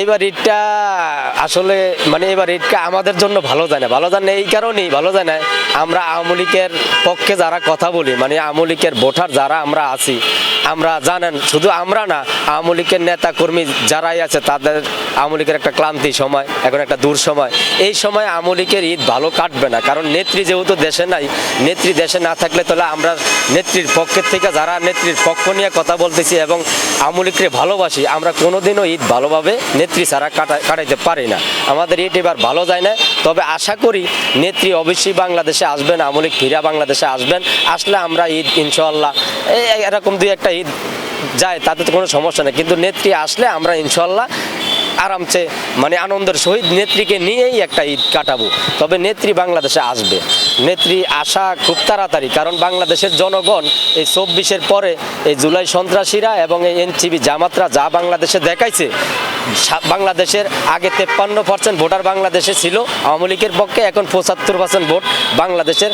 এবার ঈদটা আসলে এবার ঈদটা আমাদের জন্য ভালো যায় না, এই কারণেই ভালো যায় না। আমরা আওয়ামী লীগের পক্ষে যারা কথা বলি, আওয়ামী লীগের ভোটার যারা আমরা আছি, আমরা জানেন শুধু আমরা না, আওয়ামী লীগের নেতা কর্মী যারাই আছে তাদের আওয়ামী লীগের একটা ক্লান্তি সময়, এখন একটা দূর সময়। এই সময় আওয়ামী লীগের ঈদ ভালো কাটবে না, কারণ নেত্রী যেহেতু দেশে নাই, নেত্রী দেশে না থাকলে তাহলে আমরা নেত্রীর পক্ষের থেকে যারা নেত্রীর পক্ষ নিয়ে কথা বলতেছি এবং আওয়ামী লীগকে ভালোবাসি, আমরা কোনোদিনও ঈদ ভালোভাবে নেত্রী ছাড়া কাটাইতে পারি না। আমাদের ঈদ এবার ভালো যায় না, তবে আশা করি নেত্রী অবশ্যই বাংলাদেশে আসবেন, আওয়ামী লীগ ফিরা বাংলাদেশে আসবেন। আসলে আমরা ঈদ ইনশাআল্লাহ এরকম দুই একটা ঈদ যায়, তাতে তো কোনো সমস্যা নেই, কিন্তু নেত্রী আসলে আমরা ইনশাআল্লাহ আরামসে আনন্দের সহিত নেত্রীকে নিয়েই একটা ঈদ কাটাবো। তবে নেত্রী বাংলাদেশে আসবে, নেত্রী আসা খুব তাড়াতাড়ি, কারণ বাংলাদেশের জনগণ এই 24-এর পরে এই জুলাই সন্ত্রাসীরা এবং এই এনসিপি জামাতরা যা বাংলাদেশে দেখাইছে, বাংলাদেশের আগে 53% ভোটার বাংলাদেশে ছিল আওয়ামী লীগের পক্ষে, এখন 75% ভোট বাংলাদেশের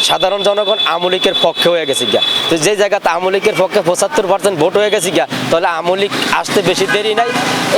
সাধারণ জনগণ আওয়ামী লীগের পক্ষে হয়ে গেছে গিয়া। তো যে জায়গাতে আওয়ামী লীগের পক্ষে 75% ভোট হয়ে গেছে গিয়া, তাহলে আওয়ামী লীগ আসতে বেশি দেরি নাই।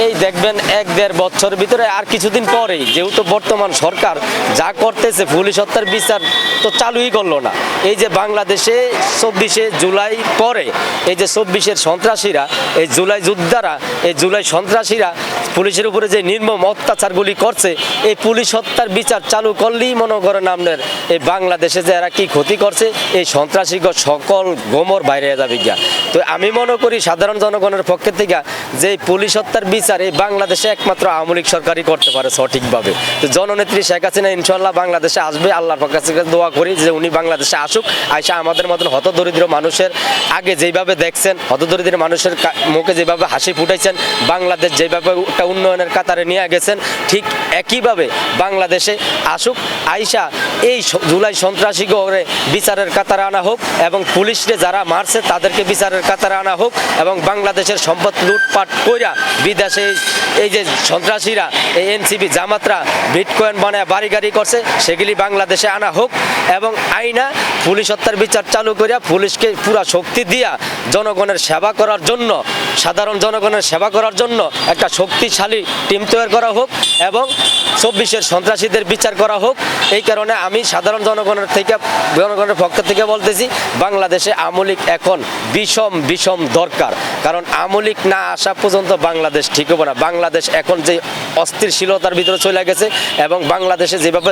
এই দেখবেন 1-1.5 বছরের ভিতরে, আর কিছুদিন পরেই, যেহেতু বর্তমান সরকার যা করতেছে, পুলিশ হত্যার বিচার তো চালুই করলো না। এই যে বাংলাদেশে 24শে জুলাই পরে এই যে 24-এর সন্ত্রাসীরা, এই জুলাই যোদ্ধারা, এই জুলাই সন্ত্রাসীরা পুলিশের উপরে যে নির্মম অত্যাচারগুলি করছে, এই পুলিশ হত্যার বিচার চালু করলেই মনে করেন আপনার এই বাংলাদেশে যে এরা কি ক্ষতি করছে, এই সন্ত্রাসীগণ সকল গোমর বাইরে যাবে গিয়া। তো আমি মনে করি সাধারণ জনগণের পক্ষে থেকে যে পুলিশ হত্যার বিচার এই বাংলাদেশে একমাত্র আওয়ামী লীগ সরকারই করতে পারে সঠিকভাবে। তো জননেত্রী শেখ হাসিনা ইনশাআল্লাহ বাংলাদেশে আসবে, আল্লাহর কাছে দোয়া করি যে উনি বাংলাদেশে আসুক, আইসা আমাদের মতন হতদরিদ্র মানুষের আগে যেভাবে দেখছেন, হতদরিদ্র মানুষের মুখে যেভাবে হাসি ফুটাইছেন, বাংলাদেশ যেভাবে একটা উন্নয়নের কাতারে নিয়ে গেছেন, ঠিক একইভাবে বাংলাদেশে আসুক, আইসা এই জুলাই সন্ত্রাসী করে বিচারের কাতারে আনা হোক, এবং পুলিশরে যারা মারছে তাদেরকে বিচারের কাতারে আনা হোক, এবং বাংলাদেশের সম্পদ লুটপাট কইরা বিদেশে এই যে সন্ত্রাসীরা, এই এনসিপি জামাতরা বিটকয়েন বানায় বাড়ি গাড়ি করছে, সেগুলি বাংলাদেশে আনা হোক, এবং আইনা পুলিশ হত্যার বিচার চালু করিয়া পুলিশকে পুরা শক্তি দিয়া জনগণের সেবা করার জন্য, সাধারণ জনগণের সেবা করার জন্য একটা শক্তিশালী টিম তৈরি করা হোক, এবং 24-এর সন্ত্রাসীদের বিচার করা হোক। এই কারণে আমি সাধারণ জনগণের পক্ষ থেকে বলতেছি, বাংলাদেশে আওয়ামী লীগ এখন বিষম দরকার, কারণ আওয়ামী লীগ না আসা পর্যন্ত বাংলাদেশ ঠিক হবে না। বাংলাদেশ এখন যে অস্থিরশীলতার ভিতরে চলে গেছে, এবং বাংলাদেশে যেভাবে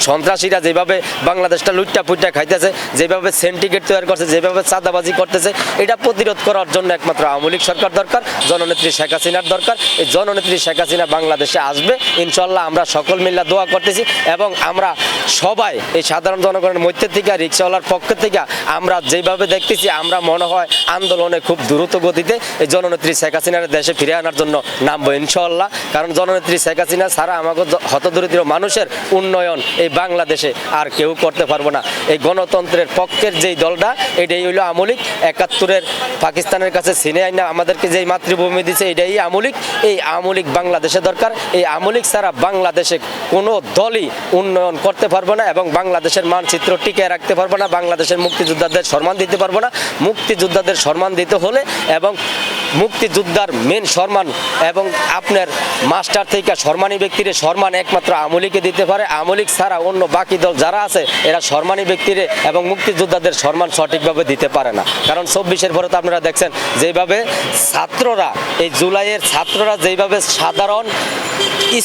সন্ত্রাসীরা যেভাবে বাংলাদেশটা লুটটা পুটটা খাইতেছে, যেভাবে সেন্টিগ্রেড তৈরি করছে, যেভাবে চাঁদাবাজি করতেছে, এটা প্রতিরোধ করার জন্য একমাত্র আওয়ামী লীগ সরকার দরকার, জননেত্রী শেখ হাসিনার দরকার। এই জননেত্রী শেখ হাসিনা বাংলাদেশে আসবে ইনশাআল্লাহ, আমরা সকল মিল্লা দোয়া করতেছি, এবং আমরা সবাই এই সাধারণ জনগণের মধ্যে থেকে, রিক্সাওয়ালার পক্ষ থেকে আমরা যেভাবে দেখতেছি, আমরা মনে হয় আন্দোলনে খুব দ্রুত গতিতে এই জননেত্রী শেখ হাসিনার দেশে ফিরে আনার জন্য নামবো ইনশাআল্লাহ। কারণ জননেত্রী শেখ হাসিনা ছাড়া আমাকে হতদরিদ্র মানুষের উন্নয়ন এই বাংলাদেশে আর কেউ করতে পারবো না। এই গণতন্ত্রের পক্ষের যেই দলটা, এটাই হইল আওয়ামী লীগ। 71-এর পাকিস্তানের কাছে ছিনে আইনা আমাদেরকে যেই মাতৃভূমি দিছে, এটাই আওয়ামী লীগ। এই আওয়ামী লীগ বাংলাদেশে দরকার। এই আওয়ামী লীগ ছাড়া বাংলাদেশে কোনো দলই উন্নয়ন করতে পারবো না, এবং বাংলাদেশের মানচিত্র টিকিয়ে রাখতে পারবো না, বাংলাদেশের মুক্তিযোদ্ধাদের সম্মান দিতে পারবো না। মুক্তিযোদ্ধাদের সম্মান দিতে হলে, এবং মুক্তিযোদ্ধার মেন সম্মান এবং আপনার মাস্টার থেকে সম্মানী ব্যক্তির সম্মান একমাত্র আওয়ামী লীগকে দিতে পারে। আওয়ামী লীগ ছাড়া অন্য বাকি দল যারা আছে, এরা সম্মানী ব্যক্তিরে এবং মুক্তিযোদ্ধাদের সম্মান সঠিকভাবে দিতে পারে না। কারণ 24-এর পরে তো আপনারা দেখছেন যেভাবে ছাত্ররা, এই জুলাইয়ের ছাত্ররা যেভাবে সাধারণ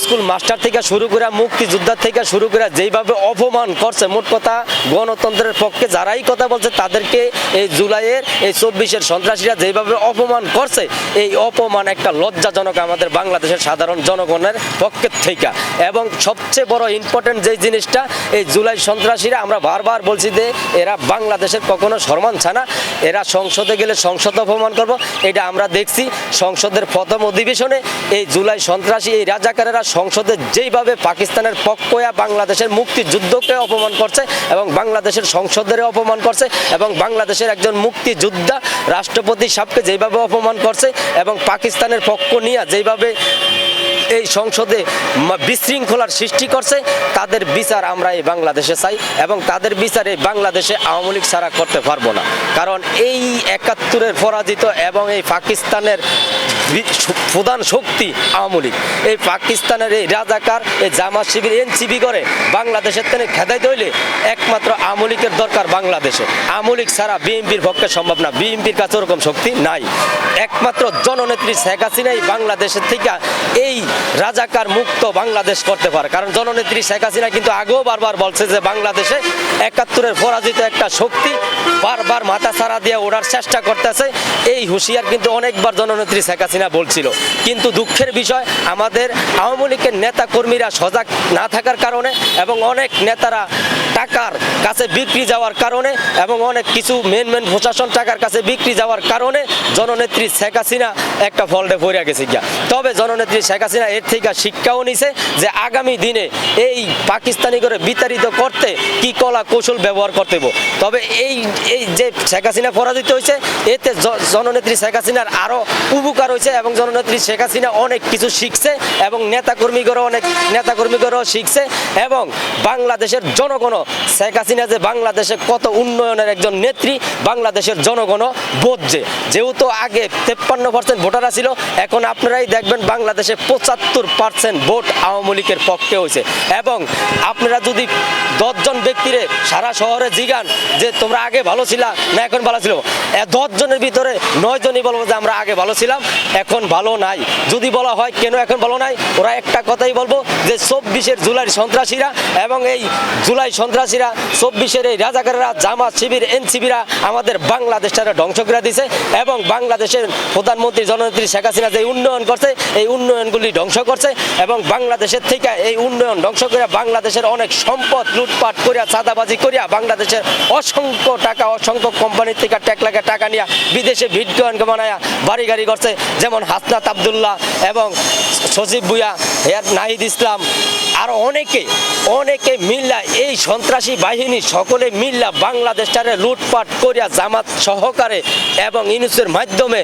স্কুল মাস্টার থেকে শুরু করে, মুক্তিযোদ্ধা থেকে শুরু করে যেভাবে অপমান করছে, মোট কথা গণতন্ত্রের পক্ষে যারাই কথা বলছে তাদেরকে এই জুলাইয়ের এই 24-এর সন্ত্রাসীরা যেভাবে অপমান করছে, এই অপমান একটা লজ্জাজনক আমাদের বাংলাদেশের সাধারণ জনগণের পক্ষের থেকে। এবং সবচেয়ে বড় ইম্পর্টেন্ট যেই জিনিসটা, এই জুলাই সন্ত্রাসীরা, আমরা বারবার বলছি যে এরা বাংলাদেশের কখনো সম্মান চায় না, এরা সংসদে গেলে সংসদ অপমান করব, এটা আমরা দেখছি। সংসদের প্রথম অধিবেশনে এই জুলাই সন্ত্রাসী, এই রাজাকারেরা সংসদে যেইভাবে পাকিস্তানের পক্ষয়া বাংলাদেশের মুক্তিযুদ্ধকে অপমান করছে, এবং বাংলাদেশের সংসদের অপমান করছে, এবং বাংলাদেশের একজন মুক্তিযোদ্ধা রাষ্ট্রপতি সাহেবকে যেইভাবে অপমান করছে, এবং পাকিস্তানের পক্ষ নিয়ে যেইভাবে এই সংসদে বিশৃঙ্খলার সৃষ্টি করছে, তাদের বিচার আমরা এই বাংলাদেশে চাই, এবং তাদের বিচার এই বাংলাদেশে আওয়ামী লীগ ছাড়া করতে পারবো না। কারণ এই 71-এর পরাজিত এবং এই পাকিস্তানের প্রধান শক্তি আওয়ামী লীগ। এই পাকিস্তানের এই রাজাকার এই জামাত শিবির এনসিপি করে বাংলাদেশের থেকে খেদাইতে হইলে একমাত্র আওয়ামী লীগের দরকার বাংলাদেশে। আওয়ামী লীগ ছাড়া বিএনপির পক্ষে সম্ভব না, বিএনপির কাছে ওরকম শক্তি নাই। একমাত্র জননেত্রী শেখ হাসিনাই বাংলাদেশের থেকে এই রাজাকার মুক্ত বাংলাদেশ করতে পারে। কারণ জননেত্রী শেখ হাসিনা কিন্তু আগেও বারবার বলছে যে বাংলাদেশে ৭১-এর পরাজিত একটা শক্তি বারবার মাথা ছাড়া দিয়ে ওড়ার চেষ্টা করতেছে। এই হুঁশিয়ার কিন্তু অনেকবার জননেত্রী শেখ হাসিনা বলছিল। কিন্তু দুঃখের বিষয় আমাদের আওয়ামী লীগের নেতা কর্মীরা সজাগ না থাকার কারণে এবং অনেক নেতারা টাকার কাছে বিক্রি যাওয়ার কারণে এবং অনেক কিছু মেন প্রশাসন টাকার কাছে বিক্রি যাওয়ার কারণে জননেত্রী শেখ হাসিনা একটা ফল্টে পড়ে গেছে গিয়া। তবে জননেত্রী শেখ হাসিনা এর থেকে শিক্ষাও নিছে যে আগামী দিনে এই পাকিস্তানি করে বিতাড়িত করতে কি কলা কৌশল ব্যবহার করতে হবে। তবে এই যে শেখ হাসিনা পরাজিত হয়েছে এতে জননেত্রী শেখ হাসিনার আরও উপকার হয়েছে এবং জননেত্রী শেখ হাসিনা অনেক কিছু শিখছে এবং নেতাকর্মীগণও শিখছে এবং বাংলাদেশের জনগণও শেখ হাসিনা যে বাংলাদেশে কত উন্নয়নের একজন নেত্রী বাংলাদেশের জনগণও বোঝে। যেহেতু আগে 53% ভোটার ছিল, এখন আপনারাই দেখবেন বাংলাদেশে 75% ভোট আওয়ামী লীগের পক্ষে হয়েছে। এবং আপনারা যদি 10 জন ব্যক্তিরে সারা শহরে জিগান যে তোমরা আগে ভালো ছিলা না এখন ভালো ছিল, 10 জনের ভিতরে 9 জনই বলবো যে আমরা আগে ভালো ছিলাম এখন ভালো নাই। যদি বলা হয় কেন এখন ভালো নাই, ওরা একটা কথাই বলবো যে 24 জুলাই সন্ত্রাসীরা এবং এই জুলাই সন্ত্রাসীরা 24 এই রাজাকাররা জামাত শিবির এনসিপিরা আমাদের বাংলাদেশটারে ধ্বংস করে দিছে এবং বাংলাদেশের প্রধানমন্ত্রী জননেত্রী শেখ হাসিনা যে উন্নয়ন করছে এই উন্নয়নগুলি ধ্বংস করছে এবং বাংলাদেশের থেকে এই উন্নয়ন ধ্বংস করে বাংলাদেশের অনেক সম্পদ লুটপাট করিয়া চাঁদাবাজি করিয়া বাংলাদেশের অসংখ্য কোম্পানির থেকে টেকলাকে টাকা নিয়ে বিদেশে বিটকয়েন বানায়া বাড়ি গাড়ি করছে। যেমন হাসনাত আবদুল্লাহ এবং সজীব ভুইয়া, নাহিদ ইসলাম আরো অনেকে মিল্লা এই সন্ত্রাসী বাহিনী সকলে মিল্লা বাংলাদেশটারে লুটপাট করিয়া জামাত সহকারে এবং ইউনুসের মাধ্যমে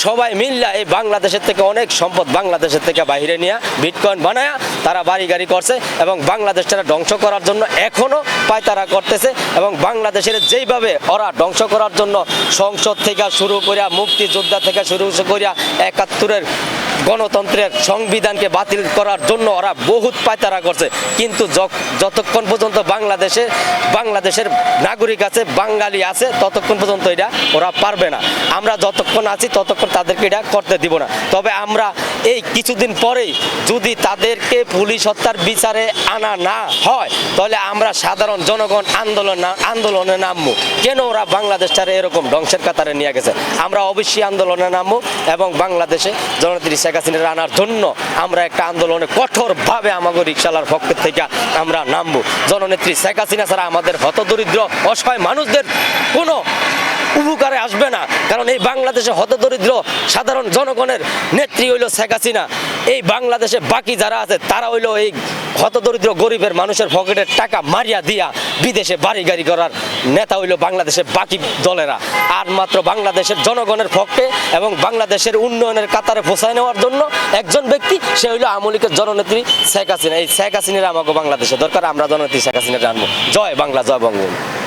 সবাই মিল্লা এই বাংলাদেশের থেকে অনেক সম্পদ বাংলাদেশের থেকে বাইরে নিয়ে বিটকয়েন বানায়া তারা বাড়ি গাড়ি করছে এবং বাংলাদেশটারে ধ্বংস করার জন্য এখনো পায়তারা করতেছে। এবং বাংলাদেশের যেইভাবে ওরা ধ্বংস করার জন্য সংসদ থেকে শুরু করিয়া মুক্তিযোদ্ধা থেকে শুরু করিয়া ৭১-এর গণতন্ত্রের সংবিধানকে বাতিল করার জন্য ওরা বহুত পায়তারা করছে। কিন্তু যতক্ষণ পর্যন্ত বাংলাদেশের নাগরিক আছে, বাঙালি আছে, ততক্ষণ পর্যন্ত এটা ওরা পারবে না। আমরা যতক্ষণ আছি ততক্ষণ তাদেরকে এটা করতে দিব না। তবে আমরা এই কিছুদিন পরেই যদি তাদেরকে পুলিশ হত্যার বিচারে আনা না হয় তাহলে আমরা সাধারণ জনগণ আন্দোলনে নামবো। কেন ওরা বাংলাদেশটারে এরকম ধ্বংসের কাতারে নিয়ে গেছে, আমরা অবশ্যই আন্দোলনে নামবো এবং বাংলাদেশে জননেত্রী শেখ হাসিনার আনার জন্য আমরা একটা আন্দোলনে কঠোরভাবে আমাদের রিকশালার পক্ষের থেকে আমরা নামবো। জননেত্রী শেখ হাসিনা ছাড়া আমাদের হতদরিদ্র অসহায় মানুষদের কোনো উপকারে আসবে না। কারণ এই বাংলাদেশে হতদরিদ্র সাধারণ জনগণের নেত্রী হইল শেখ হাসিনা। এই বাংলাদেশে বাকি যারা আছে তারা হইল এই হতদরিদ্র গরিবের মানুষের পকেটের টাকা মারিয়া দিয়া বিদেশে বাড়ি গাড়ি করার নেতা হইল বাংলাদেশের বাকি দলেরা। আর মাত্র বাংলাদেশের জনগণের পক্ষে এবং বাংলাদেশের উন্নয়নের কাতারে পৌঁছায় নেওয়ার জন্য একজন ব্যক্তি, সে হইল আওয়ামী লীগের জননেত্রী শেখ হাসিনা। এই শেখ হাসিনার আমাকে বাংলাদেশে দরকার, আমরা জননেত্রী শেখ হাসিনা জানবো। জয় বাংলা, জয় বঙ্গবন্ধু।